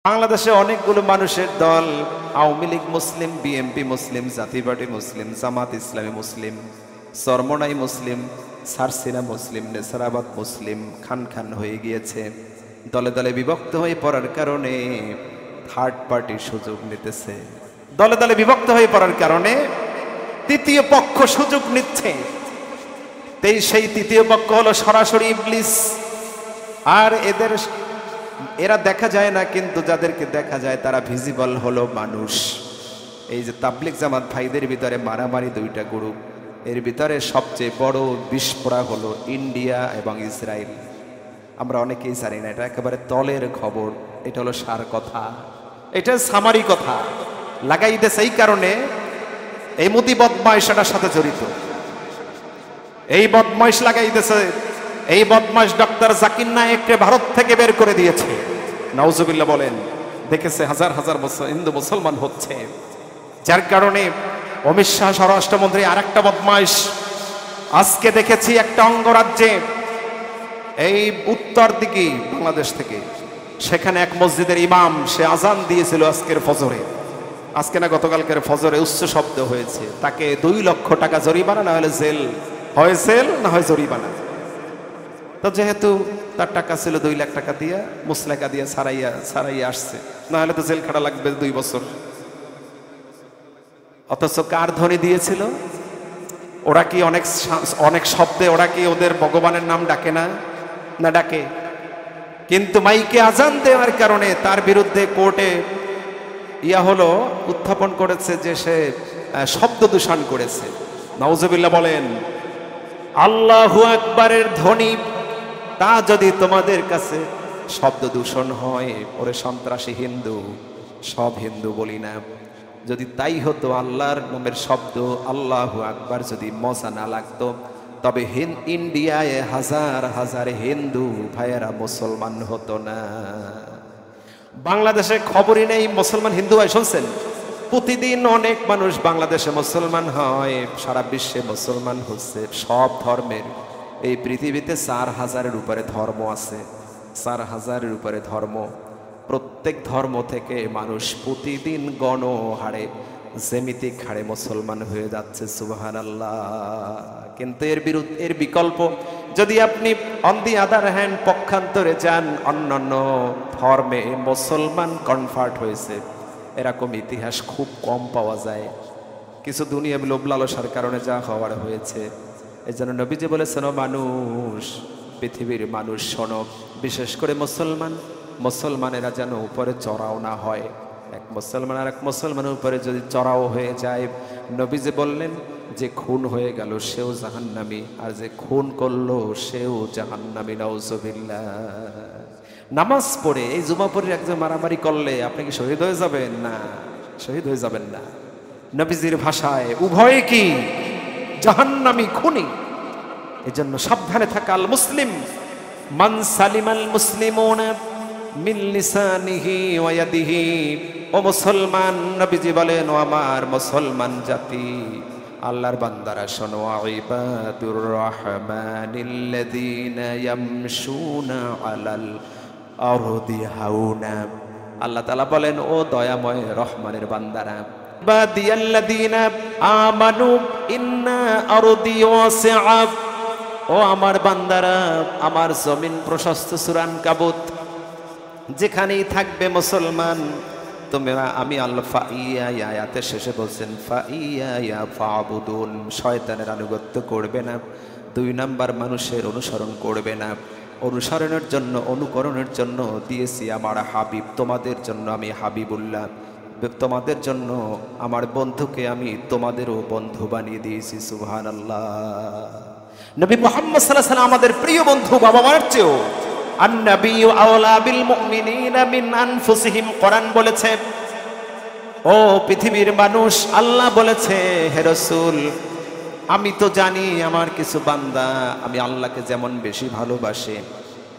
বাংলাদেশে অনেকগুলো মানুষের দল, আওয়ামী লীগ মুসলিম, বিএনপি মুসলিম, জাতীয় পার্টি মুসলিম, জামাত ইসলামী মুসলিম, চরমনাই মুসলিম, সারসিনা মুসলিম, নেসারাবাদ মুসলিম, খান খান হয়ে গিয়েছে। দলে দলে বিভক্ত হয়ে পড়ার কারণে থার্ড পার্টি সুযোগ নিতেছে। দলে দলে বিভক্ত হয়ে পড়ার কারণে তৃতীয় পক্ষ সুযোগ নিচ্ছে। সেই তৃতীয় পক্ষ হলো সরাসরি ইবলিস। আর এরা দেখা যায় না, কিন্তু যাদেরকে দেখা যায় তারা ভিজিবল হলো মানুষ। এই যে তাবলিগ জামাত ভাইদের ভিতরে মারামারি দুইটা গ্রুপ, এর ভিতরে সবচেয়ে বড় বিস্ফোরা হলো ইন্ডিয়া এবং ইসরায়েল। আমরা অনেকেই জানি না, এটা একেবারে তলের খবর। এটা হলো সার কথা, এটা সামারি কথা লাগাইতেছে। এই কারণে এই মোদি বদমাইশ এটার সাথে জড়িত। এই বদমাইশ লাগাইতেছে। এই বদমাইশ ডক্টর জাকির নায়েককে ভারত থেকে বের করে দিয়েছে। নাউজুবিল্লাহ বলেন। দেখেছে হাজার হাজার হিন্দু মুসলমান হচ্ছে, যার কারণে অমিত শাহ স্বরাষ্ট্রমন্ত্রী আর একটা বদমাইশ। আজকে দেখেছি একটা অঙ্গরাজ্যে, এই উত্তর দিকে বাংলাদেশ থেকে, সেখানে এক মসজিদের ইমাম সে আজান দিয়েছিল আজকের ফজরে, আজকে না গতকালকের ফজরে উচ্চ শব্দ হয়েছে, তাকে 2 লক্ষ টাকা জরিমানা, না হলে জেল, হয় জেল না হয় জরিমানা। তো যেহেতু তার টাকা ছিল 2 লাখ টাকা দিয়ে মুসলেকা দিয়ে সারাইয়া আসছে, না হলে তো জেল খাটা লাগবে 2 বছর। অথচ কার ধ্বনি দিয়েছিল? ওরা কি অনেক শব্দে ওরা কি ওদের ভগবানের নাম ডাকে না? না ডাকে। কিন্তু মাইকে আজান দেওয়ার কারণে তার বিরুদ্ধে কোর্টে হলো উত্থাপন করেছে যে সে শব্দ দূষণ করেছে। নাউজুবিল্লাহ বলেন। আল্লাহু আকবারের ধ্বনি তা যদি তোমাদের কাছে শব্দ দূষণ হয়, ওরে সন্ত্রাসী হিন্দু, সব হিন্দু বলি না, যদি তাই হতো, আল্লাহর নামের শব্দ আল্লাহু আকবার যদি মজা না লাগতো, তবে ইন্ডিয়ায় হাজার হাজার হিন্দু ভাইয়েরা মুসলমান হতো না। বাংলাদেশে খবরই নেই মুসলমান হিন্দু হয়, শুনছেন? প্রতিদিন অনেক মানুষ বাংলাদেশে মুসলমান হয়, সারা বিশ্বে মুসলমান হচ্ছে, সব ধর্মের। এই পৃথিবীতে 4000-এর উপরে ধর্ম আছে, 4000-এর উপরে ধর্ম। প্রত্যেক ধর্ম থেকে মানুষ প্রতিদিন গণহারে, জ্যামিতিক হারে মুসলমান হয়ে যাচ্ছে। সুবহানাল্লাহ। কিন্তু এর বিকল্প যদি আপনি অন দি আদার হ্যান্ড পক্ষান্তরে যান, অন্যান্য ধর্মে মুসলমান কনভার্ট হয়েছে এরকম ইতিহাস খুব কম পাওয়া যায়। কিছু দুনিয়া লোভ লালসার কারণে যা হওয়ার হয়েছে। এই জন্য নবীজি বলেছেন, মানুষ, পৃথিবীর মানুষ শোনো, বিশেষ করে মুসলমানেরা যেন উপরে চড়াও না হয়। এক মুসলমান আর এক মুসলমানের উপরে যদি চড়াও হয়ে যায়, নবীজি বললেন যে খুন হয়ে গেল সেও জাহান্নামী, আর যে খুন করলো সেও জাহান্নামী। নাউজুবিল্লাহ। নামাজ পড়ে এই জুমা পড়ে একজন মারামারি করলে আপনি কি শহীদ হয়ে যাবেন? না, শহীদ হয়ে যাবেন না। নবীজির ভাষায় উভয়ে কি জাহান্নামী, খুনি। এজন্য সাবধানে থাকা। আল মুসলিম মান সালিমাল মুসলিমুনা মিন লিসানিহি ওয়া ইয়াদিহি। ও মুসলমান, নবীজি বলেন, ও আমার মুসলমান জাতি, আল্লাহর বান্দারা শোনো, ইবাদুর রহমানিল্লাযীনা ইয়ামশুনা আলাল আরদি হাওনা। আল্লাহ তাআলা বলেন, ও দয়াময় রহমানের বান্দারা, ইবাদিয়াল্লাযীনা আমানু ইন্না আরদি ওয়াসিআ। ও আমার বান্দারা, আমার জমিন প্রশস্ত। সূরা আনকাবুত। যেখানেই থাকবে মুসলমান, তোমরা আমি আল্লাহ ফাইয়া আয়াতের শেষে বলছেন ফাইয়া ফাবুদুন, শয়তানের আনুগত্য করবে না। 2 নাম্বার মানুষের অনুসরণ করবে না। অনুসরণের জন্য, অনুকরণের জন্য দিয়েছি আমার হাবিব, তোমাদের জন্য আমি হাবিবুল্লাহ, তোমাদের জন্য আমার বন্ধুকে আমি তোমাদেরও বন্ধু বানিয়ে দিয়েছি। সুবহানাল্লাহ। নবী মুহাম্মদ সাল্লাল্লাহু আলাইহি ওয়াসাল্লাম আমাদের প্রিয় বন্ধু, বাবা মার চেয়েও। আন-নাবিয়্যু আওলা বিল মুমিনিনা মিন আনফুসিহিম। কোরআন বলেছে, ও পৃথিবীর মানুষ, আল্লাহ বলেছে, হে রাসূল, আমি তো জানি আমার কিছু বান্দা আমি আল্লাহকে যেমন বেশি ভালোবাসে,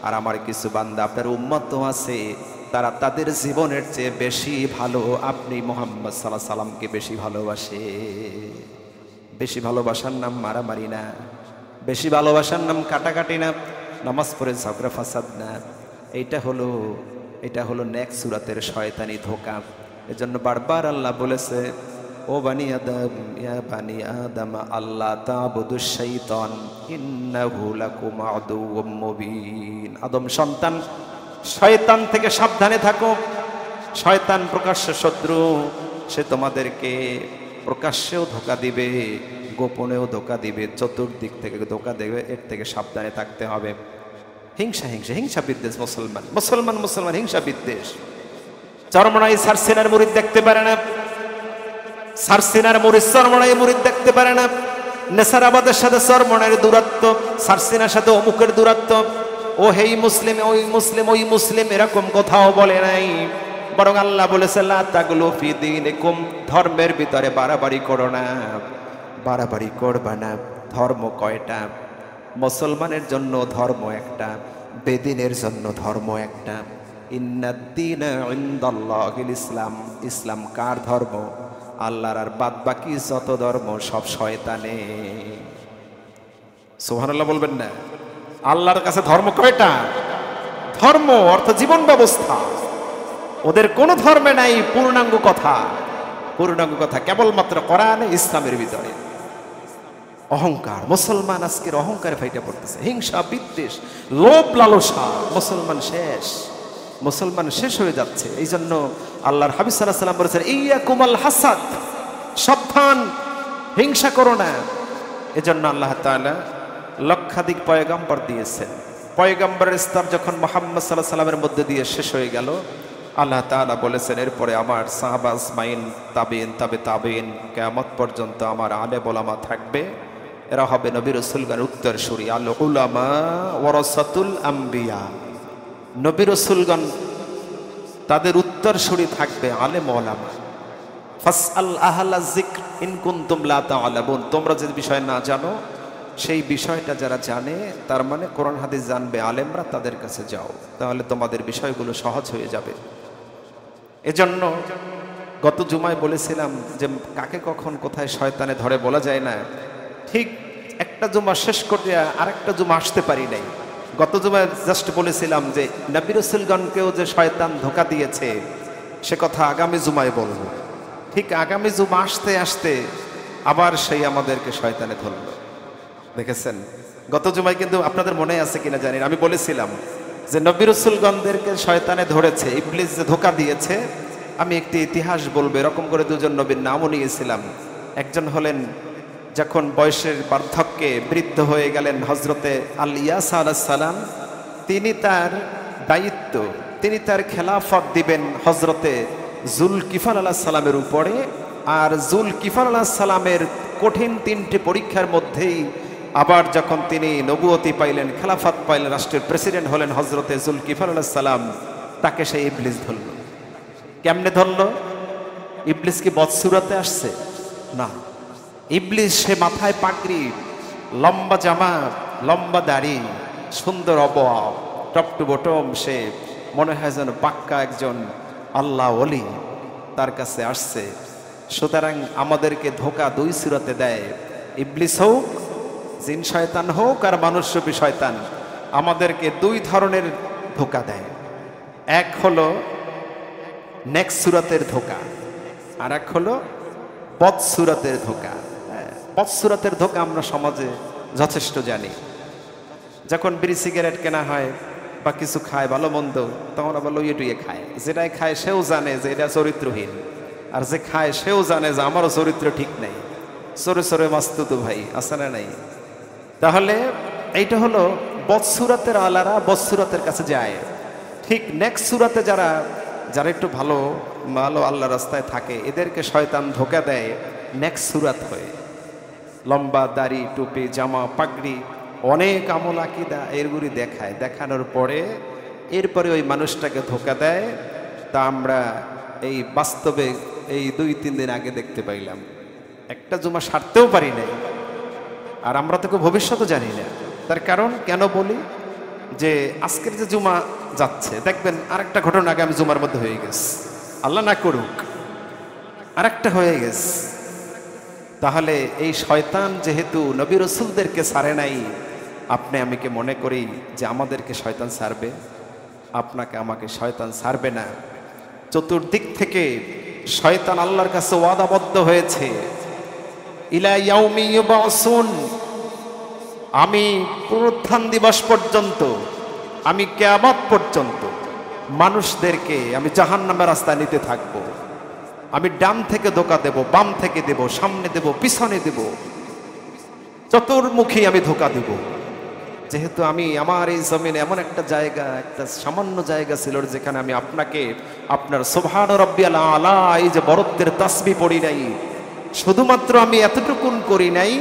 আর আমার কিছু বান্দা আপনার উম্মত আছে, তারা তাদের জীবনের চেয়ে বেশি ভালো আপনি মুহাম্মদ সাল্লাল্লাহু আলাইহি সাল্লামকে বেশি ভালোবাসে। বেশি ভালোবাসার নাম মারামারি না, বেশি ভালোবাসার নাম কাটাকাটি না, নামাজ পড়ে ঝগড়া ফাসাদ না। এইটা হলো এটা হলো নেক্সট সূরাতের শয়তানি ধোঁকা। এজন্য বারবার আল্লাহ বলেছে, ও বানি আদম, ইয়া বানি আদম আল্লাহ তা'বুদুশ শাইতান ইন্নাহু লাকুম আদুউম মুবিন। আদম সন্তান, শয়তান থেকে সাবধানে থাকো। শয়তান প্রকাশ্য শত্রু, সে তোমাদেরকে প্রকাশ্যেও ধোঁকা দিবে, গোপনেও ধোঁকা দিবে, চতুর্দিক থেকে ধোঁকা দেবে। এর থেকে সাবধানে থাকতে হবে। হিংসা হিংসা হিংসা বিদ্বেষ, মুসলমান হিংসা বিদ্বেষ। চরমনাই সারসিনার মুরিদ দেখতে পারে না, সারসিনার মুরিদ চরমনাই মুরিদ দেখতে পারে না। নেসারাবাদের সাথে চরমনাইয়ের দূরত্ব, সারসিনার সাথে অমুকের দূরত্ব। ও হেই মুসলিম, ওই মুসলিম, ওই মুসলিম, এরকম কোথাও বলে নাই। বরং আল্লাহ বলেছে, লা তাগলু ফি দীনিকুম, ধর্মের ভিতরে বাড়াবাড়ি করো না, বাড়াবাড়ি করবা না। ধর্ম কয়টা? মুসলমানের জন্য ধর্ম একটা, বেদিনের জন্য ধর্ম একটা। ইন্নাদ-দীনা ইনদাল্লাহিল ইসলাম, ইসলাম কার ধর্ম? আল্লাহর। আর বাদ বাকি যত ধর্ম সব শয়তানের। সুবহানাল্লাহ বলবেন না? আল্লাহর কাছে ধর্ম কয়টা? ধর্ম অর্থ জীবন ব্যবস্থা। ওদের কোন ধর্মে নাই পূর্ণাঙ্গ কথা, পূর্ণাঙ্গ কথা কেবলমাত্র কোরআনে ইসলামের ভিতরে। অহংকার, মুসলমান আজকের অহংকারে ফাইটা পড়তেছে। হিংসা বিদ্বেষ, লোভ লালসা, মুসলমান শেষ, মুসলমান শেষ হয়ে যাচ্ছে। এই জন্য আল্লাহর হাবিব সাল্লাল্লাহু আলাইহি ওয়াসাল্লাম বলেছেন, ইয়াকুমাল হাসাদ, সাবধান, হিংসা করো না। এজন্য আল্লাহ তাআলা লক্ষাধিক পয়গম্বর দিয়েছেন। পয়গম্বরের স্তর যখন মুহাম্মদ সাল্লাল্লাহু আলাইহি ওয়াসাল্লামের মধ্যে দিয়ে শেষ হয়ে গেল, আল্লাহ তাআলা বলেছেন, এরপরে আমার সাহাবা আজমাইন, তাবিঈন, তাবে তাবিঈন, কিয়ামত পর্যন্ত আমার আলেম ওলামা থাকবে। এরা হবে নবী রাসূলগণের উত্তরসূরি। আল উলামা ওয়ারাসাতুল আম্বিয়া, নবী রাসূলগণ তাদের উত্তরসূরি থাকবে আলেম ওলামা। ফাসআল আহলা যিকর ইন কুনতুম লা তা'লামুন, তোমরা যে বিষয় না জানো সেই বিষয়টা যারা জানে, তার মানে কোরআন হাদিস জানবে আলেমরা, তাদের কাছে যাও, তাহলে তোমাদের বিষয়গুলো সহজ হয়ে যাবে। এজন্য গত জুমায় বলেছিলাম যে কাকে কখন কোথায় শয়তানে ধরে বলা যায় না। ঠিক একটা জুমা শেষ করে আরেকটা জুমা আসতে পারি নাই। গত জুমায় জাস্ট বলেছিলাম যে নবী রাসূলগণকেও যে শয়তান ধোঁকা দিয়েছে সে কথা আগামী জুমায় বলবো। ঠিক আগামী জুমা আসতে আসতে আবার সেই আমাদেরকে শয়তানে ধরল। দেখেছেন গত জুমায়, কিন্তু আপনাদের মনে আছে কিনা জানি না, আমি বলেছিলাম যে নবী রাসূলগণদেরকে শয়তানে ধরেছে, ইবলিস যে ধোঁকা দিয়েছে। আমি একটি ইতিহাস বলবো। এরকম করে দুজন নবীর নামও নিয়েছিলাম। একজন হলেন যখন বয়সের বার্ধক্যে বৃদ্ধ হয়ে গেলেন হজরতে আল ইয়াসা আলাইহিস সালাম। তিনি তার দায়িত্ব, তিনি তার খেলাফত দিবেন হজরতে জুলকিফল আলাইহিস সালামের উপরে। আর জুলকিফল আলাইহিস সালামের কঠিন তিনটি পরীক্ষার মধ্যেই আবার যখন তিনি নবুয়তি পাইলেন, খেলাফত পাইলেন, রাষ্ট্রের প্রেসিডেন্ট হলেন হজরতে জুলকিফল আলাইহিস সালাম, তাকে সেই ইবলিস ধরল। কেমনে ধরল? ইবলিস কি বদসুরাতে আসছে? না, ইবলিস সে মাথায় পাগড়ি, লম্বা জামা, লম্বা দাড়ি, সুন্দর অবয়ব, টপ টু বটম, সে মনে হয় যেন পাক্কা একজন আল্লাহ ওলি, তার কাছে আসছে। সুতরাং আমাদেরকে ধোঁকা দুই সুরাতে দেয়। ইবলিস হোক, জিন শয়তান হোক, আর মানুষরূপী শয়তান, আমাদেরকে দুই ধরনের ধোঁকা দেয়। এক হলো নেক্সট সুরাতের ধোঁকা, আর এক হলো বদসুরাতের ধোঁকা। বদসুরাতের ধোঁকা আমরা সমাজে যথেষ্ট জানি। যখন বিড়ি সিগারেট কেনা হয় বা কিছু খায় ভালো মন্দ, তখন আবার লইয়ে টুইয়ে খায়। যেটাই খায় সেও জানে যে এটা চরিত্রহীন, আর যে খায় সেও জানে যে আমারও চরিত্র ঠিক নেই। সরে সরে মাস্তুতু ভাই আছে না নাই? তাহলে এইটা হলো বদসুরাতের আলারা বদসুরাতের কাছে যায়। ঠিক নেক্সট সুরাতে যারা যারা একটু ভালো ভালো আল্লাহ রাস্তায় থাকে, এদেরকে শয়তান ধোঁকা দেয় নেক্সট সুরাত হয়ে। লম্বা দাড়ি, টুপি, জামা, পাগড়ি, অনেক আমল আকীদা এরগুলি দেখায়। দেখানোর পরে এরপরে ওই মানুষটাকে ধোঁকা দেয়। তা আমরা এই বাস্তবে এই 2-3 দিন আগে দেখতে পাইলাম। একটা জুমা সারতেও পারি নাই, আর আমরা তো ভবিষ্যৎও জানি না। তার কারণ কেন বলি, যে আজকের যে জুমা যাচ্ছে, দেখবেন আরেকটা ঘটনা আগামী জুমার মধ্যে হয়ে গেছে, আল্লাহ না করুক আরেকটা হয়ে গেছে। তাহলে এই শয়তান যেহেতু নবী রাসূলদেরকে ছাড়ে নাই, আপনি আমি কে মনে করি যে আমাদেরকে শয়তান ছাড়বে? আপনাকে আমাকে শয়তান ছাড়বে না। চতুর্দিক থেকে শয়তান আল্লাহর কাছে ওয়াদাবদ্ধ হয়েছে, ইলা ইয়াউমি ইউবাসুন, আমি পুনরুত্থান দিবস পর্যন্ত, আমি কিয়ামত পর্যন্ত মানুষদেরকে আমি জাহান্নামের রাস্তায় নিতে থাকবো। আমি ডান থেকে ধোঁকা দেব, বাম থেকে দেব, সামনে দেব, পিছনে দেব, চতুর্মুখী আমি ধোঁকা দেব। যেহেতু আমি আমার এই জমিনে এমন একটা জায়গা, একটা সামান্য জায়গা ছিল যেখানে আমি আপনাকে আপনার সুবহান রাব্বিয়াল আলা এই যে বরত্বের তাসবিহ পড়ি নাই, শুধুমাত্র আমি এতটুকুন করি নাই,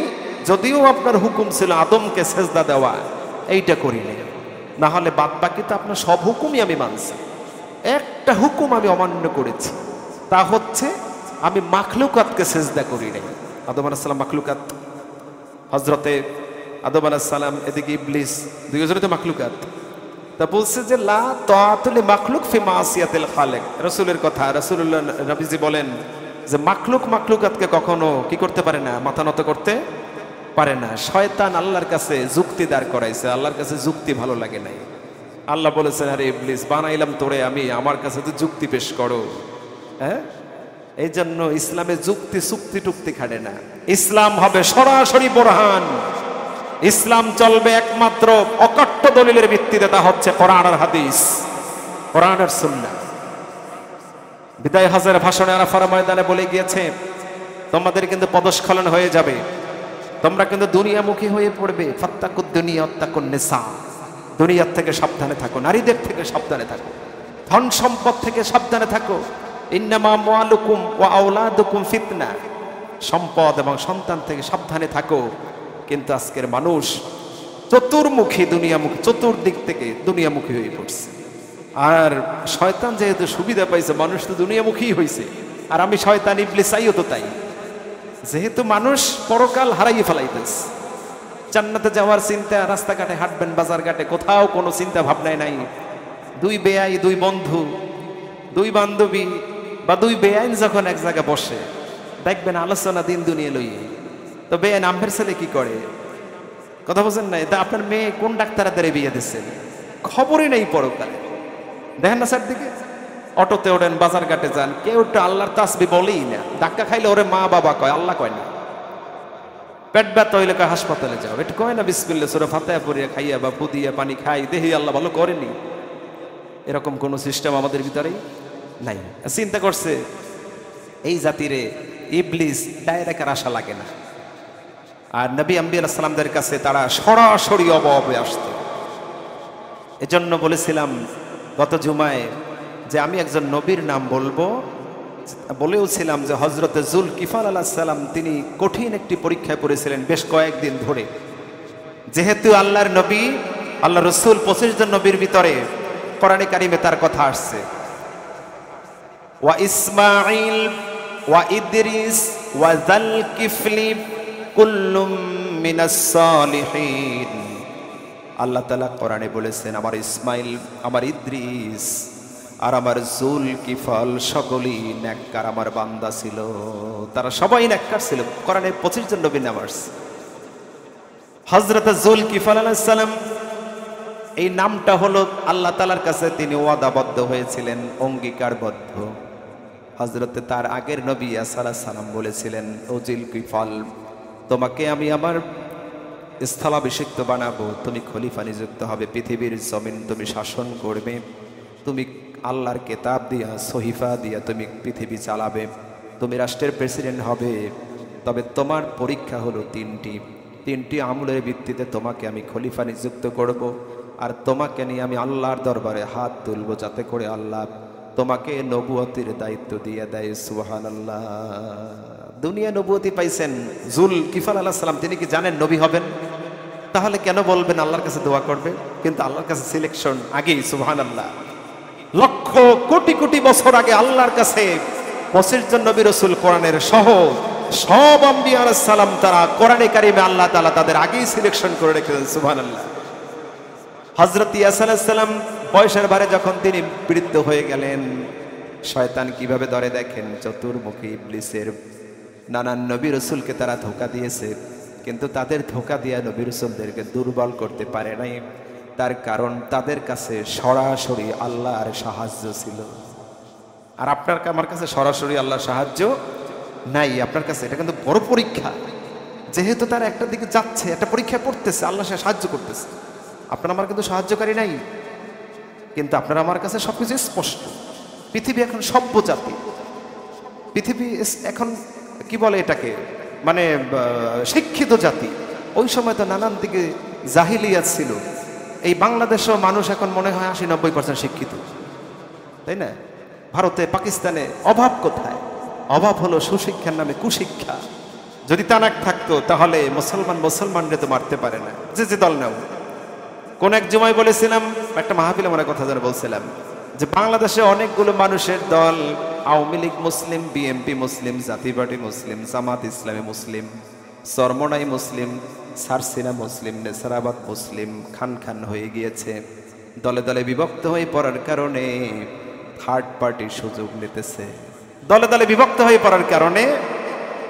যদিও আপনার হুকুম ছিল আদমকে সেজদা দেওয়া, এইটা করি নাই। না হলে বাদ বাকি তো আপনার সব হুকুমই আমি মানছি। একটা হুকুম আমি অমান্য করেছি, তা হচ্ছে আমি মাখলুকাতকে সেজদা করি নাই। আদম আলাইহিস সালাম মাখলুকাত, হযরতে আদম আলাইহিস সালাম, এদিকে ইবলিস, দুইজনে তো মাখলুকাত। তা বলছে যে লা তাআতুল মাখলুক ফি মাসিয়াতিল খালিক, রাসূলের কথা। রাসূলুল্লাহ নবীজি বলেন যে মাখলুকাতকে কখনো কি করতে পারে না, মাথা নত করতে পারে না। শয়তান আল্লাহর কাছে যুক্তি দাঁড় করাইছে, আল্লাহর কাছে যুক্তি ভালো লাগে নাই। আল্লাহ বলেছেন, আরে ইবলিস বানাইলাম তোরে আমি, আমার কাছে তো যুক্তি পেশ করো। হ্যাঁ, এই জন্য ইসলামে যুক্তি চুক্তি টুক্তি খাটে না। ইসলাম হবে সরাসরি বোরহান। ইসলাম চলবে একমাত্র অকট্ট দলিলের ভিত্তিতে, তা হচ্ছে কোরআন আর হাদিস, কোরআন আর সুন্নাহ। বিদায় হজের ভাষণে আরাফার ময়দানে বলে গিয়েছে, তোমাদের কিন্তু পদস্খলন হয়ে যাবে, তোমরা কিন্তু দুনিয়ামুখী হয়ে পড়বে। ফাত্তাকুদ দুনিয়া ওয়াত্তাকুন নিসা, দুনিয়ার থেকে সাবধানে থাকো, নারীদের থেকে সাবধানে থাকো, ধন সম্পদ থেকে সাবধানে থাকো। ইন্নামা আমওয়ালুকুম ওয়া আওলাদুকুম ফিতনা, সম্পদ এবং সন্তান থেকে সাবধানে থাকো। কিন্তু আজকের মানুষ চতুর্মুখী, দুনিয়ামুখী, চতুর্দিক থেকে দুনিয়ামুখী হয়ে পড়ছে। আর শয়তান যেহেতু সুবিধা পাইছে, মানুষ তো দুনিয়ামুখী হয়েছে। আর আমি শয়তান ইবলিস চাইও তো তাই, যেহেতু মানুষ পরকাল হারাইয়ে ফেলাইতেছে, জান্নাতে যাওয়ার চিন্তা, রাস্তাঘাটে হাঁটবেন, বাজার ঘাটে, কোথাও কোনো চিন্তা ভাবনাই নাই। দুই বেয়াই, দুই বন্ধু, দুই বান্ধবী বা দুই বেআইন যখন এক জায়গায় বসে, দেখবেন আলোচনা দিন দুনিয়া লইয়ে। তো বেআইন আম্বের ছেলে কি করে, কথা বলছেন না, এটা আপনার মেয়ে কোন ডাক্তারাদের বিয়ে দিচ্ছেন, খবরই নেই পরকালে। দেখেন না চারদিকে, অটোতে ওঠেন, বাজার ঘাটে যান, কেউ তো আল্লাহর তাসবিহ বলেই না। ধাক্কা খাইলে ওরে মা বাবা কয়, আল্লাহ কয় না। পেট ব্যথা হইলে কয় হাসপাতালে যাও, এটা কয় না বিসমিল্লাহ সূরা ফাতিহা পড়িয়া খাইয়া বা পুদিয়া পানি খাই, দেহি আল্লাহ ভালো করেনি। এরকম কোন সিস্টেম আমাদের ভিতরেই নাই। চিন্তা করছে এই জাতিরে ইবলিস ডাইরেক্ট আশা লাগে না। আর নবী আম্বিয়া সালামদের কাছে তারা সরাসরি অববে আসতো। এজন্য বলেছিলাম গত জুমায় যে আমি একজন নবীর নাম বলবো, বলেওছিলাম যে হজরতে জুলকিফল আলাইহিস সালাম তিনি কঠিন একটি পরীক্ষায় পড়েছিলেন বেশ কয়েকদিন ধরে। যেহেতু আল্লাহর নবী, আল্লাহ রসুল 25 জন নবীর ভিতরে কোরআনে কারিমে তার কথা আসছে, ওয়া ইসমাঈল ওয়া ইদ্রিস ওয়া যালকিফলি কুল্লুম মিনাস সালিহিন। আল্লাহ তাআলা কোরআনে বলেছেন, আমার ইসমাইল, আমার ইদ্রিস আর আমার জুলকিফল সকলেই নেককার আমার বান্দা ছিল, তারা সবাই নেককার ছিল। কোরআনে 25 জন নবীর নাম আসছে। হযরত জুলকিফল আলাইহিস সালাম, এই নামটা হলো আল্লাহ তাআলার কাছে তিনি ওয়াদাবদ্ধ হয়েছিলেন, অঙ্গীকারবদ্ধ। হযরতে তার আগের নবী ঈসা আলাইহিস সালাম বলেছিলেন, ও জুলকিফল, তোমাকে আমি আমার স্থলাভিষিক্ত বানাবো, তুমি খলিফা নিযুক্ত হবে, পৃথিবীর জমিন তুমি শাসন করবে, তুমি আল্লাহর কিতাব দিয়া, সহিফা দিয়া তুমি পৃথিবী চালাবে, তুমি রাষ্ট্রের প্রেসিডেন্ট হবে। তবে তোমার পরীক্ষা হলো তিনটি আমলের ভিত্তিতে তোমাকে আমি খলিফা নিযুক্ত করব। আর তোমাকে নিয়ে আমি আল্লাহর দরবারে হাত তুলব, যাতে করে আল্লাহ তোমাকে নবুয়তির দায়িত্ব দিয়ে দেয়। সুবহানাল্লাহ। দুনিয়া নবুয়তি পাইছেন জুলকিফল আলাইহিস সালাম, তিনি কি জানেন নবী হবেন? তাহলে কেন বলবেন আল্লাহর কাছে দোয়া করবে? কিন্তু আল্লাহর কাছে সিলেকশন আগেই। সুবহানাল্লাহ। লক্ষ কোটি কোটি বছর আগে আল্লাহর কাছে 25 জন নবী রাসূল কোরআনের সহ সব আম্বিয়া আলাইহিস সালাম, তারা কোরআনে কারিমে আল্লাহ তাআলা তাদের আগেই সিলেকশন করে রেখেছেন। সুবহানাল্লাহ। হযরত ঈসা আলাইহিস সালাম বয়সের ভারে যখন তিনি বৃদ্ধ হয়ে গেলেন, শয়তান কিভাবে ধরে দেখেন, চতুর্মুখী ইবলিসের নানান নবী রাসূলকে তারা ধোঁকা দিয়েছে, কিন্তু তাদের ধোঁকা দিয়া নবী রাসূলদেরকে দুর্বল করতে পারে নাই। তার কারণ তাদের কাছে সরাসরি আল্লাহর সাহায্য ছিল। আর আপনার আমার কাছে সরাসরি আল্লাহর সাহায্য নাই। আপনার কাছে এটা কিন্তু বড় পরীক্ষা। যেহেতু তারা একটা দিকে যাচ্ছে, একটা পরীক্ষা পড়তেছে, আল্লাহ সে সাহায্য করতেছে। আপনার আমার কিন্তু সাহায্যকারী নাই, কিন্তু আপনার আমার কাছে সবকিছু স্পষ্ট। পৃথিবী এখন সভ্য জাতি, পৃথিবী এখন কি বলে এটাকে, মানে শিক্ষিত জাতি। ওই সময় তো নানান দিকে জাহিলিয়াত ছিল। এই বাংলাদেশেও মানুষ এখন মনে হয় 80-90% শিক্ষিত, তাই না? ভারতে, পাকিস্তানে অভাব কোথায়? অভাব হলো সুশিক্ষার নামে কুশিক্ষা। যদি তা না থাকতো তাহলে মুসলমানরে তো মারতে পারে না, যে দল নাও। কোন এক জুমায় বলেছিলাম, একটা মাহফিলে মনে কথা যেন বলছিলাম, যে বাংলাদেশে অনেকগুলো মানুষের দল, আওয়ামী লীগ মুসলিম, বিএনপি মুসলিম, জাতীয় পার্টি মুসলিম, জামাত ইসলামী মুসলিম, চরমনাই মুসলিম, সারসিনা মুসলিম, নেসারাবাদ মুসলিম, খান খান হয়ে গিয়েছে। দলে দলে বিভক্ত হয়ে পড়ার কারণে থার্ড পার্টির সুযোগ নিতেছে। দলে দলে বিভক্ত হয়ে পড়ার কারণে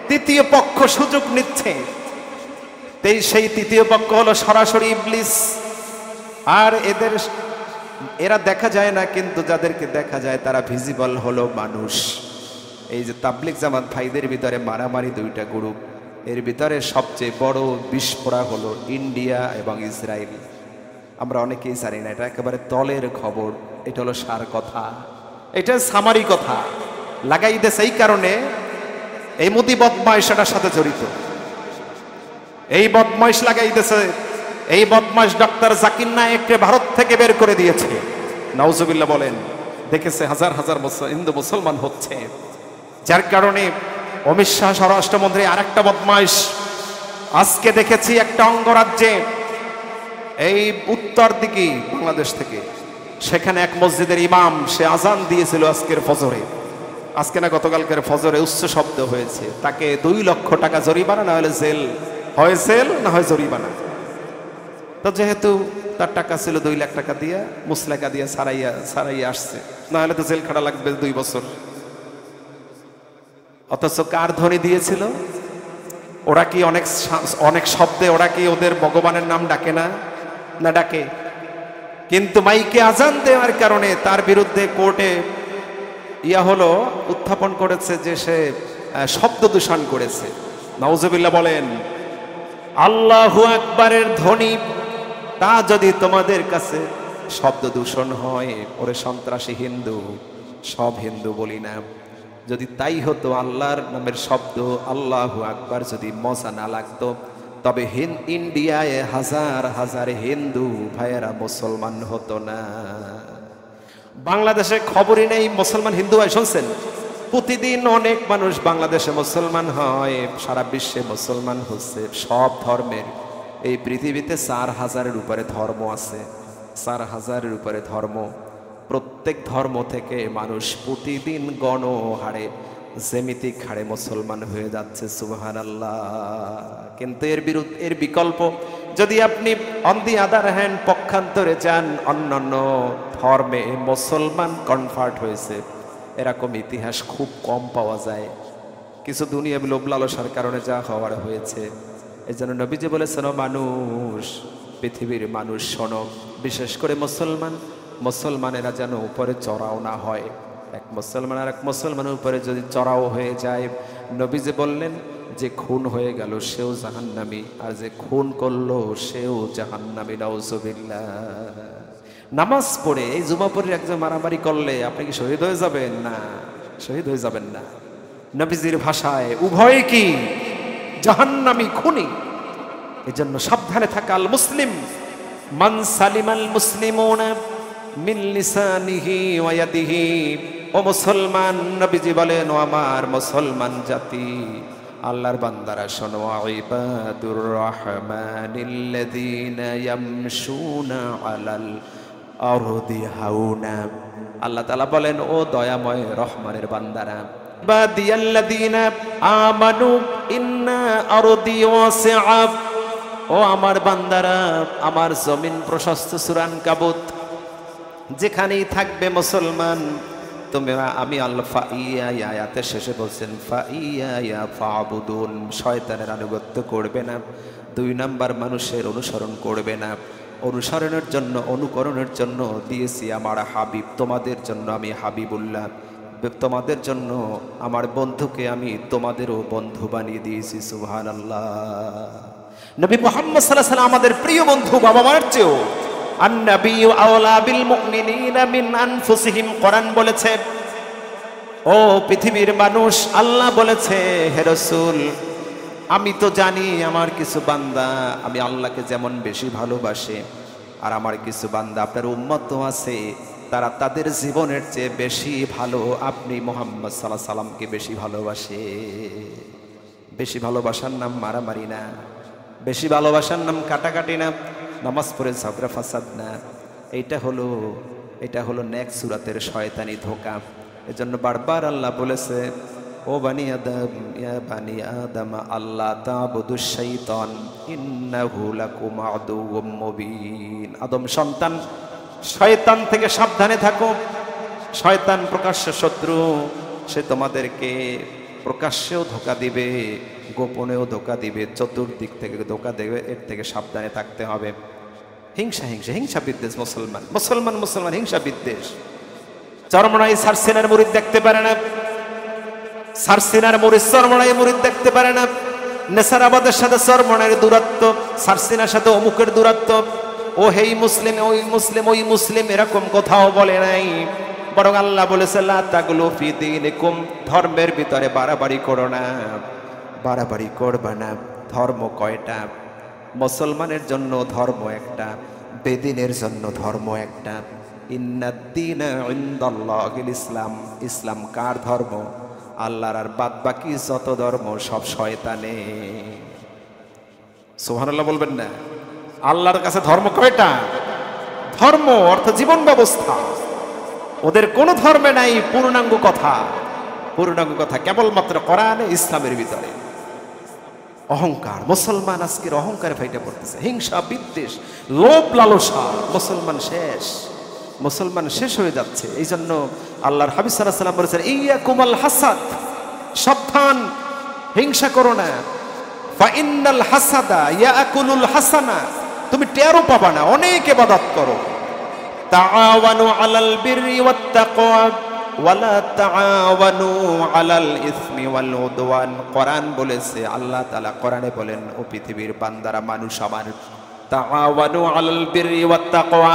তৃতীয় পক্ষ সুযোগ নিচ্ছে। সেই তৃতীয় পক্ষ হলো সরাসরি ইবলিস। আর এরা দেখা যায় না, কিন্তু যাদেরকে দেখা যায় তারা ভিজিবল হলো মানুষ। এই যে তাবলিগ জামাত ভাইদের ভিতরে মারামারি দুইটা গ্রুপ, এর ভিতরে সবচেয়ে বড় বিস্ফোরা হলো ইন্ডিয়া এবং ইসরায়েল। আমরা অনেকেই জানি না, এটা একেবারে তলের খবর। এটা হলো সার কথা, এটা সামারি কথা লাগাই দেশ। এই কারণে এই মোদি বদমাইশ এটার সাথে জড়িত। এই বদমাইশ লাগাই দেশে, এই বদমাইশ ডক্টর জাকির নায়েককে ভারত থেকে বের করে দিয়েছে। নাউজুবিল্লাহ বলেন। দেখেছে হাজার হাজার হিন্দু মুসলমান হচ্ছে, যার কারণে অমিত শাহ স্বরাষ্ট্রমন্ত্রী আর একটা বদমাইশ। আজকে দেখেছি একটা অঙ্গরাজ্যে, এই উত্তর দিকে বাংলাদেশ থেকে, সেখানে এক মসজিদের ইমাম সে আজান দিয়েছিল আজকের ফজরে, আজকে না গতকালকের ফজরে উচ্চ শব্দ হয়েছে, তাকে 2 লক্ষ টাকা জরিমানা, না হলে জেল, হয় জেল না হয় জরিমানা। তো যেহেতু তার টাকা ছিল 2 লাখ টাকা দিয়ে, মুসলেকা দিয়ে সারাইয়া আসছে, না হলে তো জেল খাটা লাগবে 2 বছর। অথচ কার ধ্বনি দিয়েছিল? ওরা কি অনেক শব্দে ওরা কি ওদের ভগবানের নাম ডাকে না? না ডাকে। কিন্তু মাইকে আজান দেওয়ার কারণে তার বিরুদ্ধে কোর্টে হলো উত্থাপন করেছে যে সে শব্দ দূষণ করেছে। নাউজুবিল্লাহ বলেন। আল্লাহু আকবারের ধ্বনি তা যদি তোমাদের কাছে শব্দ দূষণ হয়, ওরে সন্ত্রাসী হিন্দু, সব হিন্দু বলি না, যদি তাই হতো, আল্লাহর নামের শব্দ আল্লাহু আকবার যদি মজা না লাগতো, তবে ইন্ডিয়ায় হাজার হাজার হিন্দু ভাইয়েরা মুসলমান হতো না। বাংলাদেশে খবরই নেই মুসলমান হিন্দু হয়, শুনছেন? প্রতিদিন অনেক মানুষ বাংলাদেশে মুসলমান হয়, সারা বিশ্বে মুসলমান হচ্ছে, সব ধর্মের। এই পৃথিবীতে 4000-এর উপরে ধর্ম আছে, 4000-এর উপরে ধর্ম। প্রত্যেক ধর্ম থেকে মানুষ প্রতিদিন গণহারে, জ্যামিতিক হারে মুসলমান হয়ে যাচ্ছে, সুবহানাল্লাহ। কিন্তু এর বিকল্প, যদি আপনি অন দি আদার হ্যান্ড পক্ষান্তরে যান, অন্যান্য ধর্মে মুসলমান কনভার্ট হয়েছে, এরকম ইতিহাস খুব কম পাওয়া যায়। কিছু দুনিয়া লোভ লালসার কারণে যা হওয়ার হয়েছে। এই জন্য নবীজি বলেছেন, মানুষ, পৃথিবীর মানুষ শোনো, বিশেষ করে মুসলমানেরা যেন উপরে চড়াও না হয়। এক মুসলমান আর এক মুসলমানের উপরে যদি চড়াও হয়ে যায়, নবীজি বললেন, যে খুন হয়ে গেল সেও জাহান্নামী, আর যে খুন করলো সেও জাহান্নামী। নাউজুবিল্লাহ। নামাজ পড়ে, এই জুমা পড়ে একজন মারামারি করলে আপনি কি শহীদ হয়ে যাবেন? না, শহীদ হয়ে যাবেন না। নবীজির ভাষায় উভয় কি জাহান্নামী, খুনি। এজন্য সাবধানে থাকা। আল মুসলিম মান সালিমাল মুসলিমুনা মিন লিসানিহি ওয়া ইয়াদিহি। ও মুসলমান, নবীজি বলেন, ও আমার মুসলমান জাতি, আল্লাহর বান্দারা শোনো, ইবাদুর রহমানিল্লাযীনা ইয়ামশুনা আলাল আরদি হাওনা। আল্লাহ তাআলা বলেন, ও দয়াময় রহমানের বান্দারা, ইবাদিয়াল্লাযীনা আমানু ইন্না আরদি ওয়াসিআ। ও আমার বান্দারা, আমার জমিন প্রশস্ত। সূরা আনকাবুত। যেখানেই থাকবে মুসলমান, তুমি আমি আল্লাহ ফাইয়া আয়াতের শেষে বলছেন, ফাইয়া ফাবুদুন, শয়তানের আনুগত্য করবে না। 2 নাম্বার মানুষের অনুসরণ করবে না। অনুসরণের জন্য, অনুকরণের জন্য দিয়েছি আমার হাবিব। তোমাদের জন্য আমি হাবিবুল্লাহ, তোমাদের জন্য আমার বন্ধুকে আমি তোমাদেরও বন্ধু বানিয়ে দিয়েছি। সুবহানাল্লাহ। নবী মুহাম্মদ সাল্লাল্লাহু আলাইহি ওয়াসাল্লাম আমাদের প্রিয় বন্ধু, বাবা মায়ের চেয়েও। আন-নাবিয়্যু আওলা বিল মুমিনিনা মিন আনফুসিহিম, কোরআন বলেছে ও পৃথিবীর মানুষ, আল্লাহ বলেছে হে রাসূল, আমি তো জানি আমার কিছু বান্দা আমি আল্লাহকে যেমন বেশি ভালোবাসে, আর আমার কিছু বান্দা আপনার উম্মত আছে, তারা তাদের জীবনের চেয়ে বেশি ভালো আপনি মুহাম্মদ সাল্লাল্লাহু আলাইহি সাল্লামকে বেশি ভালোবাসে। বেশি ভালোবাসার নাম মারামারি না, বেশি ভালোবাসার নাম কাটাকাটি না, নামাজ পড়ে ঝগড়া ফাসাদ না। এটা হলো নেক্সট সূরাতের শয়তানি ধোঁকা। এজন্য বারবার আল্লাহ বলেছে, ও বানি আদম, ইয়া বানি আদম আল্লাহ তা'বুদুশ শাইতান ইন্নাহু লাকুম আদুউম মুবিন। আদম সন্তান, শয়তান থেকে সাবধানে থাকো। শয়তান প্রকাশ্য শত্রু, সে তোমাদেরকে প্রকাশ্যেও ধোঁকা দিবে, গোপনেও ধোঁকা দিবে, চতুর্দিক থেকে ধোঁকা দেবে। এর থেকে সাবধানে থাকতে হবে। হিংসা বিদ্বেষ, মুসলমান হিংসা বিদ্বেষ। চরমনাই সারসিনার মুরিদ দেখতে পারে না, সারসিনার মুরিদ চরমনাই মুরিদ দেখতে পারে না। নেসারাবাদের সাথে চরমনাইয়ের দূরত্ব, সারসিনার সাথে অমুকের দূরত্ব। ও হেই মুসলিম, ওই মুসলিম, ওই মুসলিম, এরকম কোথাও বলে নাই। বরং আল্লাহ বলেছে লা তাগলু ফি দীনিকুম, ধর্মের ভিতরে বাড়াবাড়ি করো না, বাড়াবাড়ি করবা না। ধর্ম কয়টা? মুসলমানের জন্য ধর্ম একটা, বেদিনের জন্য ধর্ম একটা। ইন্নাদ-দীনা ইনদাল্লাহিল ইসলাম, ইসলাম কার ধর্ম? আল্লাহর। আর বাদ বাকি যত ধর্ম সব শয়তানের। সুবহানাল্লাহ বলবেন না? আল্লাহর কাছে ধর্ম কয়টা? ধর্ম অর্থ জীবন ব্যবস্থা। ওদের কোন ধর্মে নাই পূর্ণাঙ্গ কথা, কেবলমাত্র কোরআনে ইসলামের ভিতরে। অহংকার, মুসলমান আজকের অহংকারে ফাইটে পড়তেছে। হিংসা বিদ্বেষ, লোভ লালসা, মুসলমান শেষ হয়ে যাচ্ছে। এই জন্য আল্লাহর হাবিব সাল্লাল্লাহু আলাইহি ওয়াসাল্লাম বলেছেন ইয়াকুমাল হাসাদ, সাবধান, হিংসা করো না। ফা ইন্নাল হাসাদা ইয়াকুলুল হাসানা, তুমি টেরও পাবা না, অনেক ইবাদত করো। তাআওয়ানু আলাল বিররি ওয়াত তাকওয়া ওয়ালা তাআওয়ানু আলাল ইসমি ওয়াল উদওয়ান। কোরআন বলেছে, আল্লাহ তাআলা কোরআনে বলেন, ও পৃথিবীর বান্দারা, মানুষ আমার, তাআওয়ানু আলাল বিররি ওয়াত তাকওয়া,